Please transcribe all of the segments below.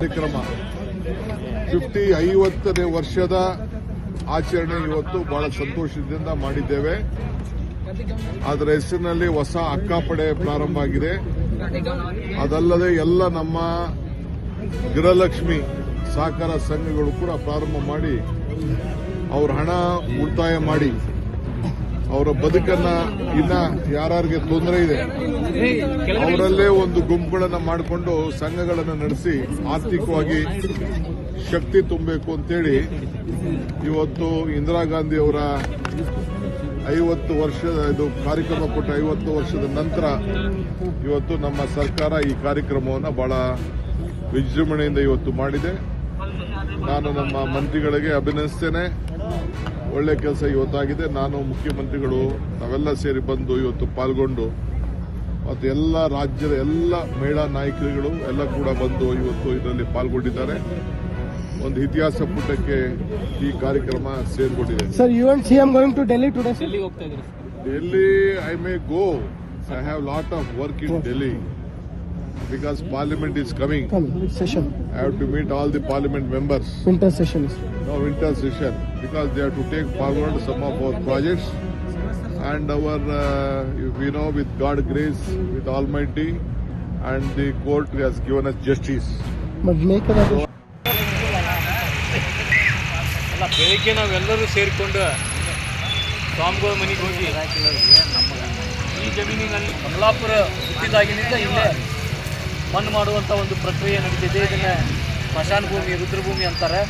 ಕಾರ್ಯಕ್ರಮ 50ನೇ ವರ್ಷದ ಆಚರಣೆ ಇವತ್ತು ಬಹಳ ಸಂತೋಷದಿಂದ ಮಾಡಿದ್ದೇವೆ. ಅದರ ಹೆಸರಿನಲ್ಲಿ ಹೊಸ ಅಕ್ಕಾಪಡೆ ಪ್ರಾರಂಭ ಆಗಿದೆ. ಅದಲ್ಲದೆ ಎಲ್ಲ ನಮ್ಮ ಗೃಹಲಕ್ಷ್ಮಿ ಸಹಕಾರ ಸಂಘಗಳು ಕೂಡ ಪ್ರಾರಂಭ ಮಾಡಿ ಅವರ ಹಣ ಉಳಿತಾಯ ಮಾಡಿ ಅವರ ಬದುಕನ್ನ ಇನ್ನ ಯಾರಿಗೆ ತೊಂದರೆ ಇದೆ ಅವರಲ್ಲೇ ಒಂದು ಗುಂಪುಗಳನ್ನು ಮಾಡಿಕೊಂಡು ಸಂಘಗಳನ್ನು ನಡೆಸಿ ಆರ್ಥಿಕವಾಗಿ ಶಕ್ತಿ ತುಂಬಬೇಕು ಅಂತೇಳಿ ಇವತ್ತು ಇಂದಿರಾ ಗಾಂಧಿ ಅವರ 50 ವರ್ಷದ ಇದು ಕಾರ್ಯಕ್ರಮ ಕೊಟ್ಟ 50 ವರ್ಷದ ನಂತರ ಇವತ್ತು ನಮ್ಮ ಸರ್ಕಾರ ಈ ಕಾರ್ಯಕ್ರಮವನ್ನು ಬಹಳ ವಿಜೃಂಭಣೆಯಿಂದ ಇವತ್ತು ಮಾಡಿದೆ. ನಾನು ನಮ್ಮ ಮಂತ್ರಿಗಳಿಗೆ ಅಭಿನಂದಿಸ್ತೇನೆ. ಒಳ್ಳೆ ಕೆಲಸ ಇವತ್ತಾಗಿದೆ. ನಾನು ಮುಖ್ಯಮಂತ್ರಿಗಳು ನಾವೆಲ್ಲ ಸೇರಿ ಬಂದು ಇವತ್ತು ಪಾಲ್ಗೊಂಡು ಮತ್ತು ಎಲ್ಲ ರಾಜ್ಯದ ಎಲ್ಲ ಮಹಿಳಾ ನಾಯಕರುಗಳು ಎಲ್ಲ ಕೂಡ ಬಂದು ಇವತ್ತು ಇದರಲ್ಲಿ ಪಾಲ್ಗೊಂಡಿದ್ದಾರೆ. ಒಂದು ಇತಿಹಾಸ ಪುಟಕ್ಕೆ ಈ ಕಾರ್ಯಕ್ರಮ ಸೇರ್ಕೊಂಡಿದೆ. Sir, you and CM going to Delhi today. Delhi I may go. I have lot of work in Delhi because parliament is coming. Session. I have to meet all the parliament members. Winter session. No, winter session, because they have to take forward some of our projects and our, with God grace, with Almighty, and the court has given us justice. But make it ಅಲ್ಲ, ಬೆಳಿಗ್ಗೆ ನಾವೆಲ್ಲರೂ ಸೇರಿಕೊಂಡು ಸ್ವಾಮಿಗಳ ಮನೆಗೆ ಹೋಗಿ ಈ ಜಮೀನಿನಲ್ಲಿ ಕಮಲಾಪುರ ಹುಟ್ಟಿದಾಗಿನಿಂದ ಇಲ್ಲೇ ಮಣ್ಣು ಮಾಡುವಂಥ ಒಂದು ಪ್ರಕ್ರಿಯೆ ನಡೀತಿದೆ. ಇದನ್ನು ಸ್ಮಶಾನ ಭೂಮಿ, ರುದ್ರಭೂಮಿ ಅಂತಾರೆ.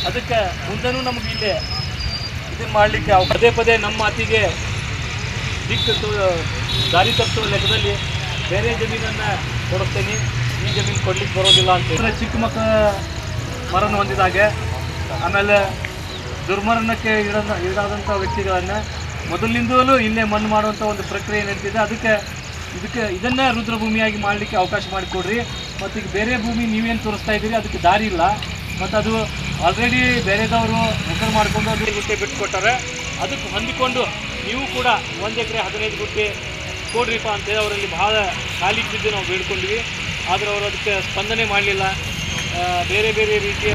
ಅದಕ್ಕೆ ಮುಂದೆನೂ ನಮಗೆ ಇಲ್ಲೇ ಇದನ್ನು ಮಾಡಲಿಕ್ಕೆ ಪದೇ ಪದೇ ನಮ್ಮ ಮಾತಿಗೆ ದಾರಿ ತಪ್ಪಿಸುವ ಲೆಕ್ಕದಲ್ಲಿ ಬೇರೆ ಜಮೀನನ್ನು ಕೊಡಿಸ್ತೇನೆ, ಈ ಜಮೀನು ಕೊಡ್ಲಿಕ್ಕೆ ಬರೋದಿಲ್ಲ ಅಂತ. ಚಿಕ್ಕ ಮಕ್ಕಳ ಮರಣ ಹೊಂದಿದಾಗೆ, ಆಮೇಲೆ ದುರ್ಮರಣಕ್ಕೆ ಈಡಾದಂಥ ವ್ಯಕ್ತಿಗಳನ್ನು ಮೊದಲಿಂದಲೂ ಇಲ್ಲೇ ಮಣ್ಣು ಮಾಡುವಂಥ ಒಂದು ಪ್ರಕ್ರಿಯೆ ನಡೀತಿದೆ. ಇದನ್ನೇ ರುದ್ರಭೂಮಿಯಾಗಿ ಮಾಡಲಿಕ್ಕೆ ಅವಕಾಶ ಮಾಡಿಕೊಡ್ರಿ. ಮತ್ತು ಈಗ ಬೇರೆ ಭೂಮಿ ನೀವೇನು ತೋರಿಸ್ತಾ ಇದ್ದೀರಿ ಅದಕ್ಕೆ ದಾರಿ ಇಲ್ಲ. ಮತ್ತು ಅದು ಆಲ್ರೆಡಿ ಬೇರೆದವರು ಹೆಸರು ಮಾಡಿಕೊಂಡು 15 ಗುಂಟೆ ಬಿಟ್ಟುಕೊಟ್ಟಾರೆ. ಅದಕ್ಕೆ ಹೊಂದಿಕೊಂಡು ನೀವು ಕೂಡ 1 ಎಕರೆ 15 ಗುಂಟೆ ಕೊಡ್ರಿಪ್ಪ ಅಂತೇಳಿ ಅವರಲ್ಲಿ ಬಹಳ ಕಾಲಿಟ್ಟಿದ್ದು ನಾವು ಬೇಡ್ಕೊಂಡ್ವಿ. ಆದರೆ ಅವರು ಅದಕ್ಕೆ ಸ್ಪಂದನೆ ಮಾಡಲಿಲ್ಲ. ಬೇರೆ ಬೇರೆ ರೀತಿಯ